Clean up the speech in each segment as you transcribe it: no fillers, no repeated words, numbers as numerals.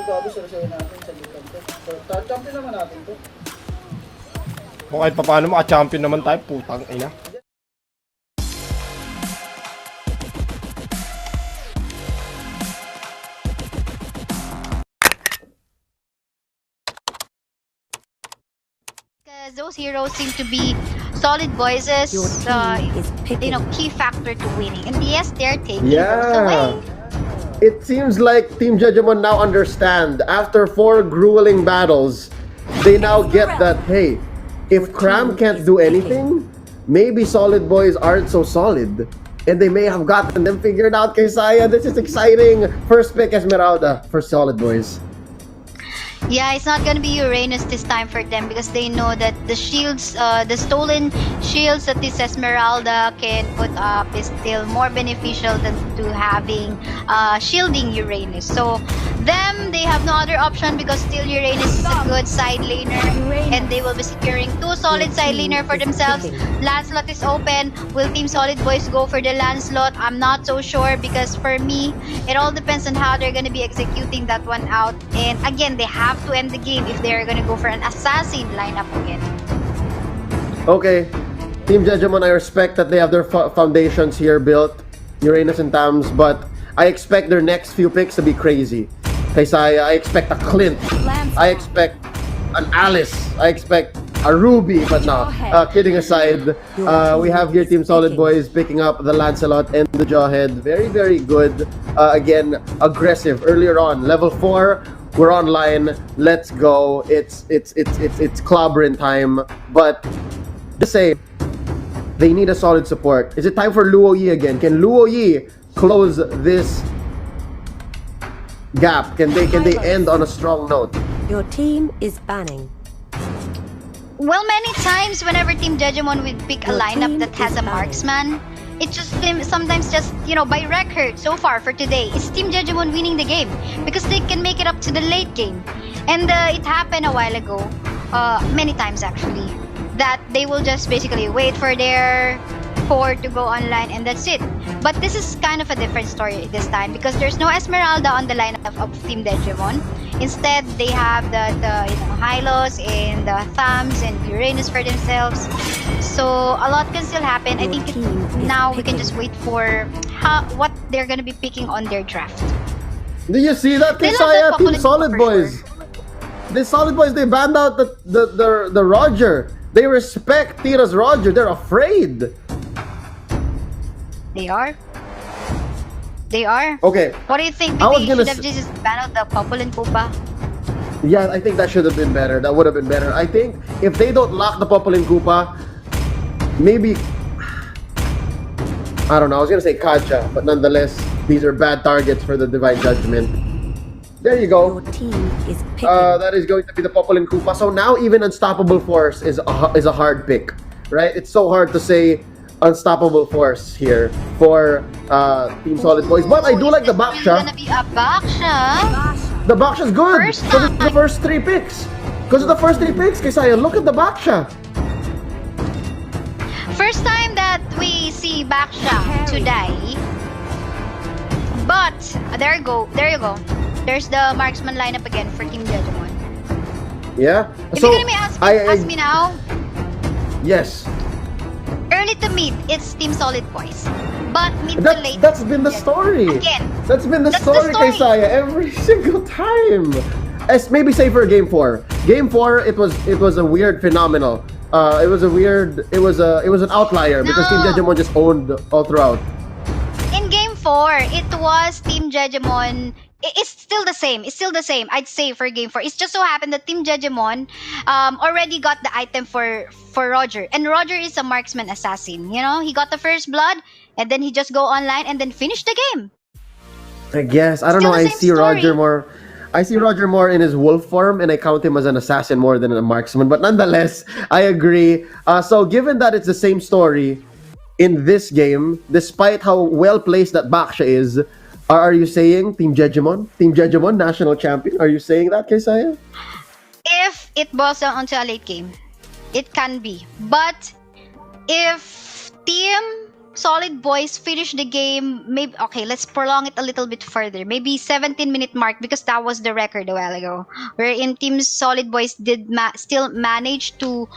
grabe sila natin sa likan to. So, champion naman natin to. Kung kahit paano maka-champion naman tayo, putang ina. Because those heroes seem to be solid voices, key factor to winning. And yes, they're taking those away. It seems like Team JEJEMON now understand. After 4 grueling battles, they now get that, hey, if Cram can't do anything, maybe Solid Boys aren't so solid. And they may have gotten them figured out, Kaysaya. This is exciting. First pick Esmeralda for Solid Boys. Yeah, it's not gonna be Uranus this time for them because they know that the shields, the stolen shields that this Esmeralda can put up is still more beneficial than to having shielding Uranus. So they have no other option because still Uranus is a good side laner and they will be securing 2 solid side laner for themselves. Lancelot is open. Will Team Solid Boys go for the Lancelot? I'm not so sure because for me, it all depends on how they're gonna be executing that one out. And again, they have to end the game if they're gonna go for an assassin lineup again. Okay, Team JEJEMON, I respect that they have their foundations here built, Uranus and Tams, but I expect their next few picks to be crazy. Kaysaya, I expect a Clint, I expect an Alice, I expect a Ruby, but no, kidding aside, we have here Team Solid Boys picking up the Lancelot and the Jawhead. Very, very good. Again, aggressive earlier on. Level 4, we're online. Let's go. It's clobbering time. But just say they need a solid support. Is it time for Luo Yi again? Can Luo Yi close this gap? Can they end on a strong note? Your team is banning. Well, many times whenever Team JEJEMON would pick a lineup that has a marksman, it just sometimes just, by record so far for today, it's Team JEJEMON winning the game because they can make it up to the late game. And it happened a while ago, many times actually, that they will just basically wait for their core to go online and that's it. But this is kind of a different story this time because there's no Esmeralda on the lineup of Team JEJEMON. Instead, they have the Hylos and the Thams and Uranus for themselves. So a lot can still happen. I think now we can just wait for what they're gonna be picking on their draft. Do you see that, Kaysaya? Team Solid Boys. The Solid Boys, they banned out the Roger. They respect Tira's Roger. They're afraid. They are. They are. Okay. What do you think? Maybe they should have just banned out the Popol and Koopa? Yeah, I think that should have been better. That would have been better. I think if they don't lock the Popol and Koopa, maybe, I don't know, I was gonna say Kacha, but nonetheless, these are bad targets for the Divine Judgment. There you go. Your team is picking. That is going to be the Popol and Koopa. So now even Unstoppable Force is a hard pick, right? It's so hard to say Unstoppable Force here for Team Solid Boys. But I do like the Baksha. Gonna be a Baksha. The Baksha's good. Because it's the first 3 picks. Because of the first 3 picks, Kaysaya, look at the Baksha. First time that we see Baksha today. But there you go. There's the marksman lineup again for Team JEJEMON. Yeah. If you're gonna ask me now. Yes. Early to mid, it's Team Solid Boys. But mid to late. That's been the story. Again. That's been the story, Kaysaya, every single time. Maybe say for Game 4. Game 4, it was a weird phenomenal. It was an outlier because Team JEJEMON just owned all throughout. In Game 4, it was Team JEJEMON. It's still the same. I'd say for Game 4. It's just so happened that Team JEJEMON already got the item for Roger. And Roger is a marksman assassin. He got the first blood and then he just go online and then finish the game. I guess. I don't know. I see Roger more in his wolf form and I count him as an assassin more than a marksman. But nonetheless, I agree. So given that it's the same story in this game, despite how well placed that Baksha is, are you saying Team JEJEMON? Team JEJEMON, national champion? Are you saying that, Kaysaya? If it boils down onto a late game, it can be. But if Team Solid Boys finish the game, maybe okay, let's prolong it a little bit further. Maybe 17-minute mark because that was the record a while ago. Wherein Team Solid Boys did still manage to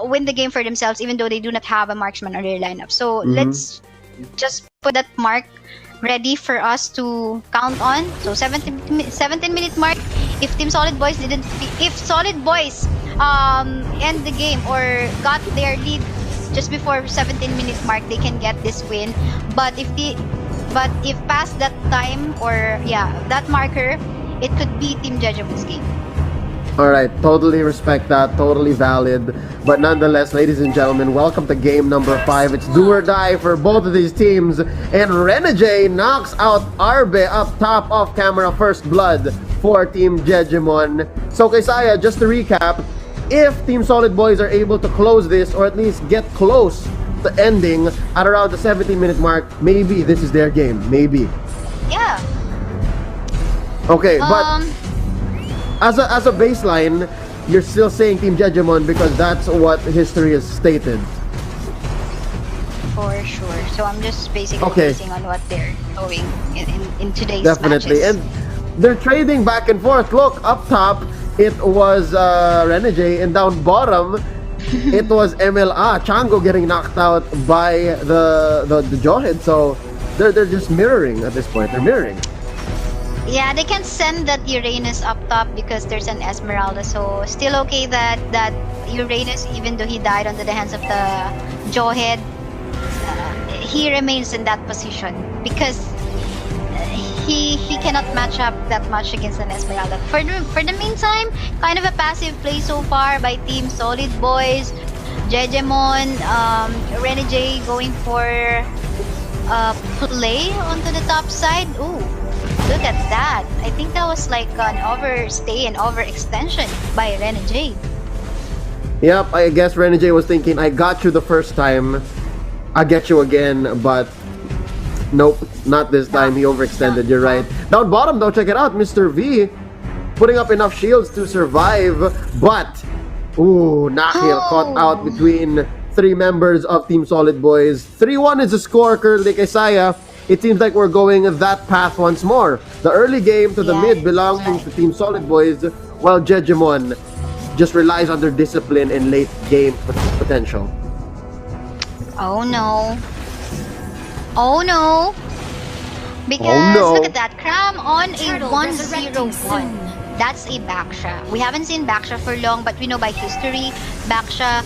win the game for themselves even though they do not have a marksman on their lineup. So let's just put that mark ready for us to count on. So 17-minute mark. If Solid Boys end the game or got their lead just before 17-minute mark, they can get this win. But if past that time or that marker, it could be Team JEJEMON's game. Alright, totally respect that, totally valid. But nonetheless, ladies and gentlemen, welcome to game number 5. It's do or die for both of these teams. And Renegade knocks out Arbe up top off camera, first blood for Team JEJEMON. So Kaysaya, just to recap, if Team Solid Boys are able to close this or at least get close to ending at around the 17-minute mark, maybe this is their game. Maybe. Yeah. Okay, but as a baseline, you're still saying Team JEJEMON because that's what history has stated. For sure. So I'm just basically Okay. basing on what they're doing in today's Definitely. matches. And they're trading back and forth. Look, up top, it was Renegade, and down bottom, it was MLA. Chango getting knocked out by the Jawhead. So they're just mirroring at this point. They're mirroring. Yeah, they can send that Uranus up top because there's an Esmeralda. So still okay that Uranus, even though he died under the hands of the Jawhead, he remains in that position because he cannot match up that much against an Esmeralda. For the meantime, kind of a passive play so far by Team Solid Boys. JEJEMON, Renegade going for play onto the top side. Ooh. Look at that. I think that was like an overstay and overextension by Renegade. Yep, I guess Renegade was thinking, I got you the first time, I'll get you again, but nope, not this time. He overextended, you're right. Down bottom though, check it out, Mr. V putting up enough shields to survive, but Nakil caught out between 3 members of Team Solid Boys. 3-1 is the score currently, Kaysaya. It seems like we're going that path once more. The early game to the mid belonging to Team Solid Boys, while JEJEMON just relies on their discipline and late game potential. Oh no. Oh no. Because look at that. Cram on a 1-0-1. That's a Baksha. We haven't seen Baksha for long, but we know by history, Baksha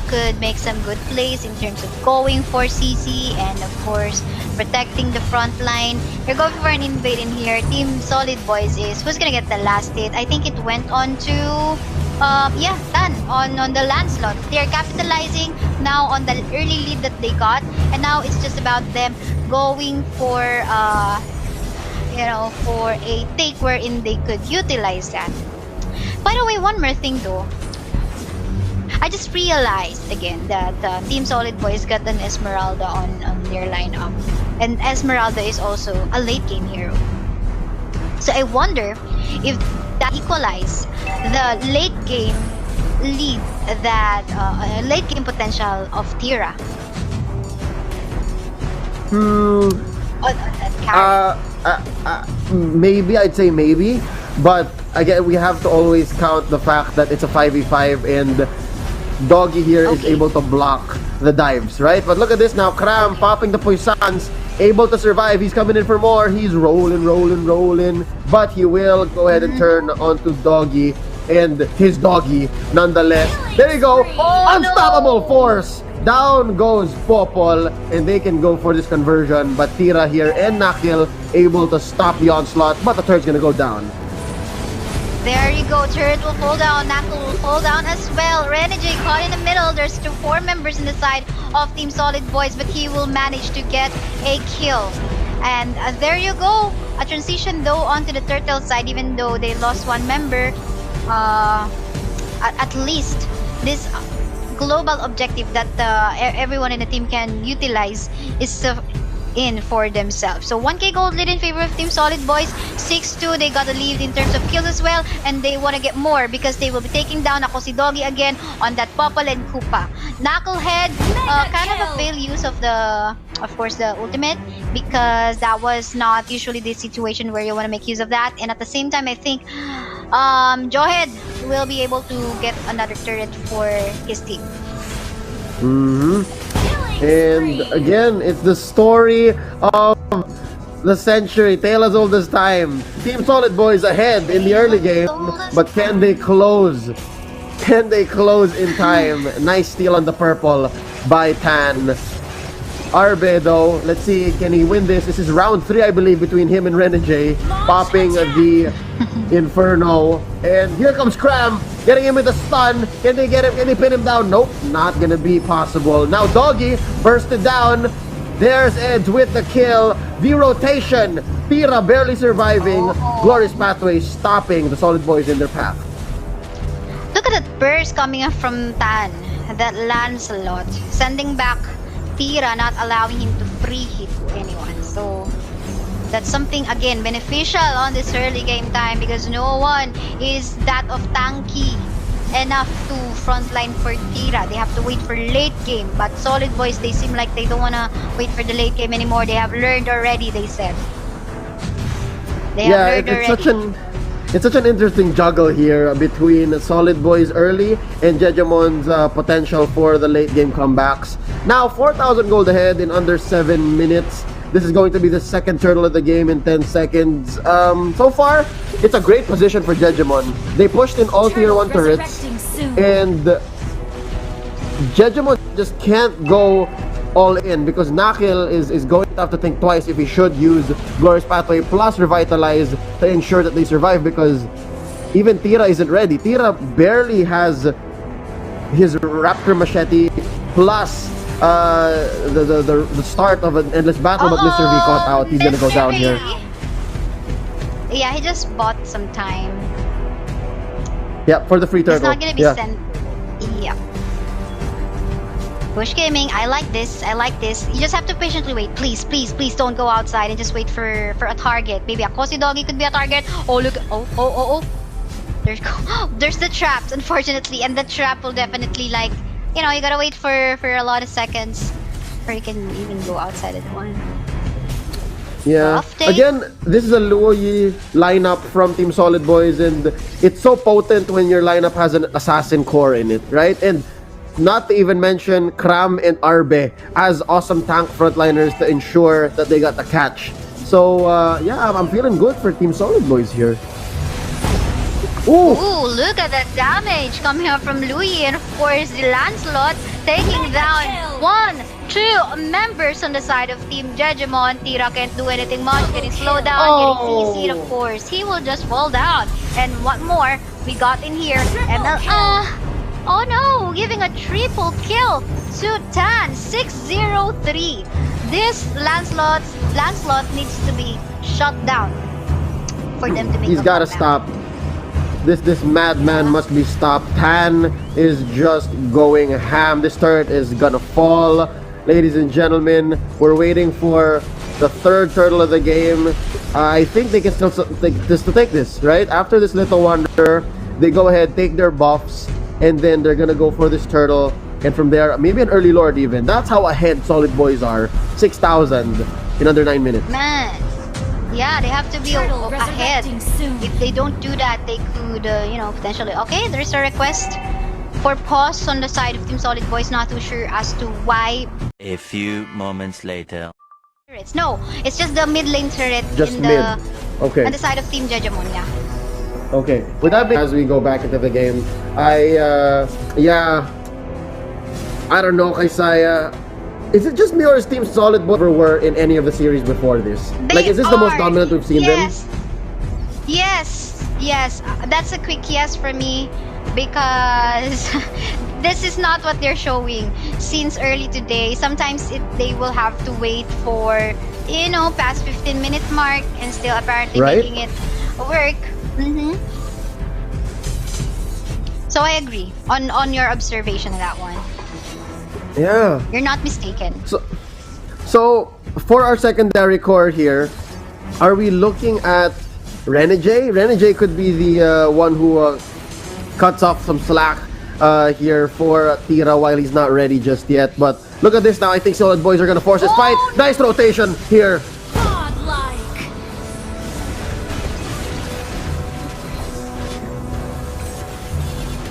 could make some good plays in terms of going for CC and of course protecting the front line. You're going for an invade in here. Team Solid Boys is who's gonna get the last hit. I think it went on to Tan on the Lancelot. They're capitalizing now on the early lead that they got, and now it's just about them going for for a take wherein they could utilize that. By the way, one more thing though. I just realized again that Team Solid Boys got an Esmeralda on their lineup. And Esmeralda is also a late game hero. So I wonder if that equalize the late game lead that late game potential of Tira. On that carry. Maybe, I'd say maybe, but again, we have to always count the fact that it's a 5v5 and Doggy here is able to block the dives, right? But look at this now, Cram popping the Poisons, able to survive. He's coming in for more. He's rolling, but he will go ahead and turn onto Doggy and his Doggy nonetheless. There you go, unstoppable force. Down goes Popol, and they can go for this conversion, but Tira here and Nakil able to stop the onslaught, but the turret's gonna go down. There you go, turret will fall down, Nakil will fall down as well. Renegade caught in the middle. There's 4 members in the side of Team Solid Boys, but he will manage to get a kill. And there you go, a transition though onto the turtle side, even though they lost 1 member. At least this global objective that everyone in the team can utilize is in for themselves. So 1k gold lead in favor of Team Solid Boys. 6-2, they got a lead in terms of kills as well, and they want to get more because they will be taking down ako si Doggy again on that Popol and Koopa. Knucklehead, kind of a fail use of course, the ultimate, because that was not usually the situation where you want to make use of that. And at the same time, I think Jawhead will be able to get another turret for his team. And again, it's the story of the century, tale as old as time. Team Solid Boys ahead in the early game, but can they close? Can they close in time? Nice steal on the purple by Tan. Arbe though, let's see, can he win this? This is round 3, I believe, between him and Renegade, popping the Inferno. And here comes Cram, getting him with a stun. Can they get him? Can they pin him down? Nope, not gonna be possible. Now Doggy bursted down. There's Edge with the kill. The rotation. Tira barely surviving. Glorious Pathway stopping the Solid Boys in their path. Look at that burst coming up from Tan. That lands a lot. Sending back Tira, not allowing him to free hit anyone. So that's something, again, beneficial on this early game time because no one is that of tanky enough to frontline for Tira. They have to wait for late game. But Solid Boys, they seem like they don't wanna wait for the late game anymore. They have learned already, they said. It's such an interesting juggle here between Solid Boys early and JEJEMON's potential for the late game comebacks. Now 4,000 gold ahead in under 7 minutes. This is going to be the second turtle of the game in 10 seconds. So far, it's a great position for JEJEMON. They pushed in all tier 1 turrets, and JEJEMON just can't go all in because Nakil is going to have to think twice if he should use Glorious Pathway plus Revitalize to ensure that they survive, because even Tira isn't ready. Tira barely has his Raptor Machete plus the start of an endless battle, but Mr. V caught out. He's gonna go down here. Yeah, he just bought some time. Yeah, for the free turtle. It's not gonna be sent. Yeah. Push gaming, I like this, I like this. You just have to patiently wait. Please, please, please don't go outside and just wait for a target. Maybe a Cozy Doggy could be a target. Oh, look. Oh. There's the traps, unfortunately. And the trap will definitely, like, you know, you gotta wait for a lot of seconds before you can even go outside at one. Yeah. Again, this is a Luoyi lineup from Team Solid Boys, and it's so potent when your lineup has an assassin core in it, right? And not to even mention Kram and Arbe as awesome tank frontliners to ensure that they got the catch. So, yeah, I'm feeling good for Team Solid Boys here. Ooh, look at that damage coming up from Louis, and of course the Lancelot taking down 1, 2 members on the side of Team JEJEMON. Tira can't do anything much, getting slowed down, getting CC'd, of course. He will just fall down. And what more we got in here? Oh no, giving a triple kill to Tan, 603. This Lancelot needs to be shut down for them to make He's gotta stop. This madman must be stopped. Tan is just going ham. This turret is gonna fall. Ladies and gentlemen, we're waiting for the third turtle of the game. I think they can still take this, right? After this Little Wonder, they go ahead, take their buffs, and then they're gonna go for this turtle, and from there, maybe an early lord even. That's how ahead Solid Boys are. 6,000 in under 9 minutes. Man, yeah, they have to be ahead. If they don't do that, they could, you know, potentially. Okay, there's a request for pause on the side of Team Solid Boys. Not too sure as to why. A few moments later. No, it's just the mid lane turret Just in mid. the on the side of Team JEJEMON. Yeah. Okay, with that being, as we go back into the game, I don't know, Isaiah. Is it just me or is Team Solid Boys ever were in any of the series before this? Like, is this the most dominant we've seen them? Yes. That's a quick yes for me because this is not what they're showing since early today. Sometimes they will have to wait for, you know, past 15-minute mark and still apparently making it work. So I agree on your observation of that one. Yeah. You're not mistaken. So for our secondary core here, are we looking at Renegade? Renegade could be the one who cuts off some slack here for Tira while he's not ready just yet. But look at this now. I think Solid Boys are gonna force this fight. Nice rotation here. Godlike.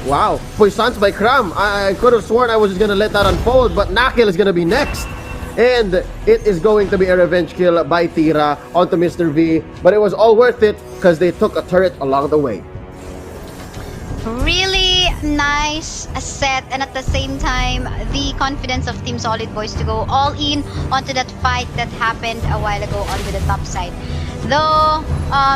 Wow, Puissance by Kram. I could have sworn I was just gonna let that unfold, but Nakil is gonna be next. And it is going to be a revenge kill by Tira onto Mr. V. But it was all worth it because they took a turret along the way. Really nice set, and at the same time, the confidence of Team Solid Boys to go all in onto that fight that happened a while ago onto the top side. Though,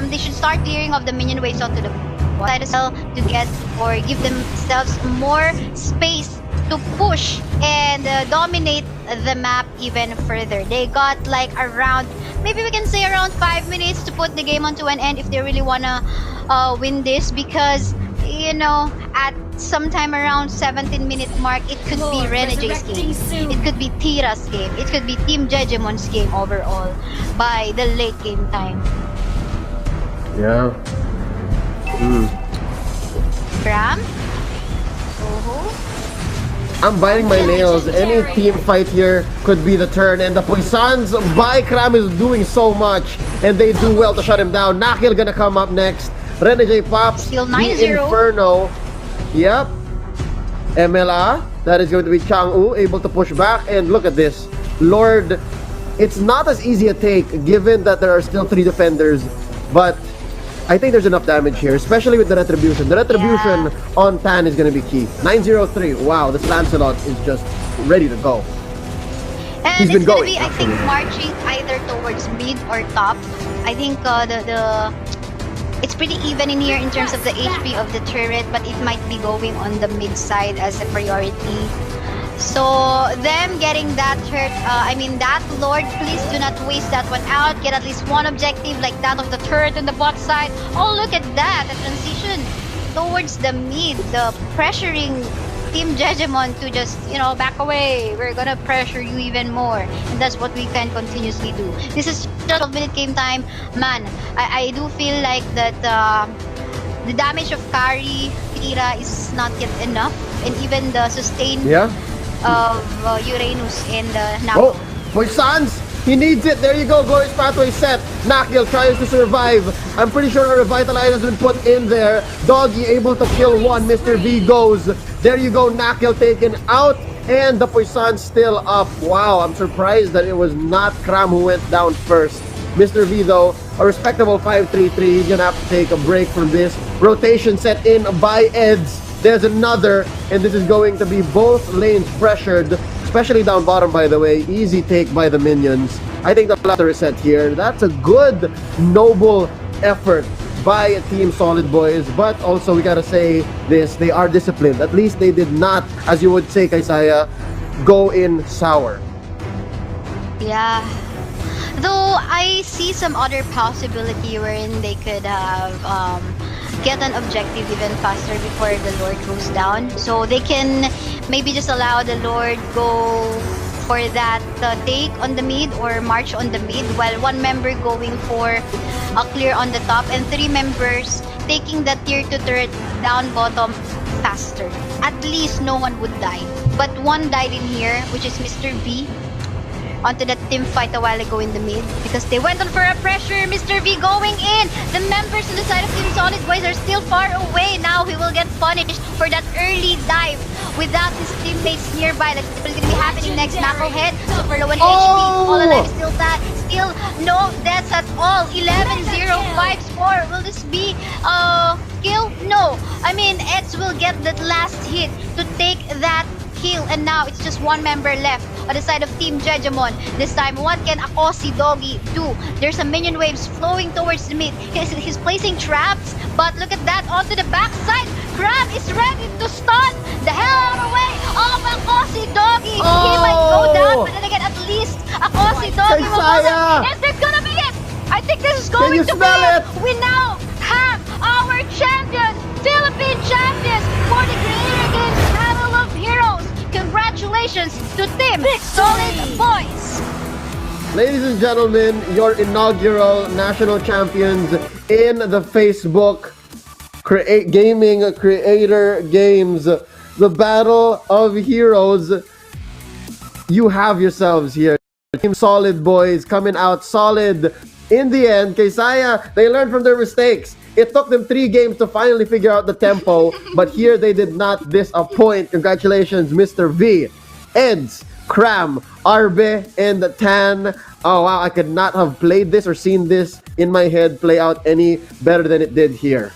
they should start clearing of the minion waves onto the side as well to get or give themselves more space to push and dominate the map even further. They got like around, maybe we can say around 5 minutes to put the game onto an end if they really wanna win this, because you know, at sometime around 17-minute mark, it could be Renegade's game, it could be Tira's game, it could be Team JEJEMON's game overall by the late game time. Yeah. Ram? I'm biting my nails. Any team fight here could be the turn. And the Puissance by Kram is doing so much. And they do well to shut him down. Nakil gonna come up next. Renegade pops. Still The 9-0. Inferno. Yep. MLA. That is going to be Chang'u able to push back. And look at this. Lord, it's not as easy a take given that there are still 3 defenders. But I think there's enough damage here, especially with the Retribution. The Retribution on Tan is going to be key. 903. Wow, this Lancelot is just ready to go. And He's it's been gonna going, be, I think, marching either towards mid or top. I think it's pretty even in here in terms of the HP of the turret, but it might be going on the mid side as a priority. So them getting that hurt, that Lord, please do not waste that one out. Get at least one objective like that of the turret on the bot side. Oh, look at that, the transition towards the mid, the pressuring Team JEJEMON to just, back away. We're gonna pressure you even more. And that's what we can continuously do. This is just 12-minute game time. Man, I do feel like that the damage of Kari, Tira is not yet enough. And even the sustain of Uranus and Nako. Oh, Puissance! He needs it. There you go. Glorious Pathway set. Nakil tries to survive. I'm pretty sure a Revitalize has been put in there. Doggy able to kill one. Mr. V goes. There you go. Nakil taken out. And the Puissance still up. Wow, I'm surprised that it was not Kram who went down first. Mr. V though, a respectable 5-3-3. He's gonna have to take a break from this. Rotation set in by Eds. There's another, and this is going to be both lanes pressured, especially down bottom, by the way. Easy take by the minions. I think the latter is set here. That's a good, noble effort by Team Solid Boys, but also we gotta say this, they are disciplined. At least they did not, as you would say, Kaisaya, go in sour. Yeah. Though I see some other possibility wherein they could have get an objective even faster before the Lord goes down. So they can maybe just allow the Lord go for that take on the mid or march on the mid, while one member going for a clear on the top and 3 members taking that tier 2 turret down bottom faster. At least no one would die. But one died in here, which is Mr. V. Onto that team fight a while ago in the mid because they went on for a pressure. Mr. V going in. The members on the side of Team Solid Boys are still far away. Now he will get punished for that early dive without his teammates nearby. That's what's going to be happening next. Knucklehead, super low on HP. All alive, still that. Still no deaths at all. 11-0, 5 score. Will this be kill? No. I mean, Eds will get that last hit to take that kill, and now it's just one member left on the side of Team JEJEMON. This time, what can Akosi Doggy do? There's some minion waves flowing towards the mid. He's placing traps, but look at that onto the backside. Crab is ready to stun the hell out of the way of Akosi Doggy. He might go down, but then again, at least Akosi Doggy will go down. And there's gonna be it. I think this is going to be it. We now have our champions, Philippine champions for the Creator Games Battle of Heroes. Congratulations to Team Solid Boys! Ladies and gentlemen, your inaugural national champions in the Facebook Gaming Creator Games, the Battle of Heroes. You have yourselves here. Team Solid Boys coming out solid in the end. Kaysaya, they learned from their mistakes. It took them 3 games to finally figure out the tempo, but here they did not disappoint. Congratulations, Mr. V, Eds, Cram, Arbe, and Tan. Oh wow, I could not have played this or seen this in my head play out any better than it did here.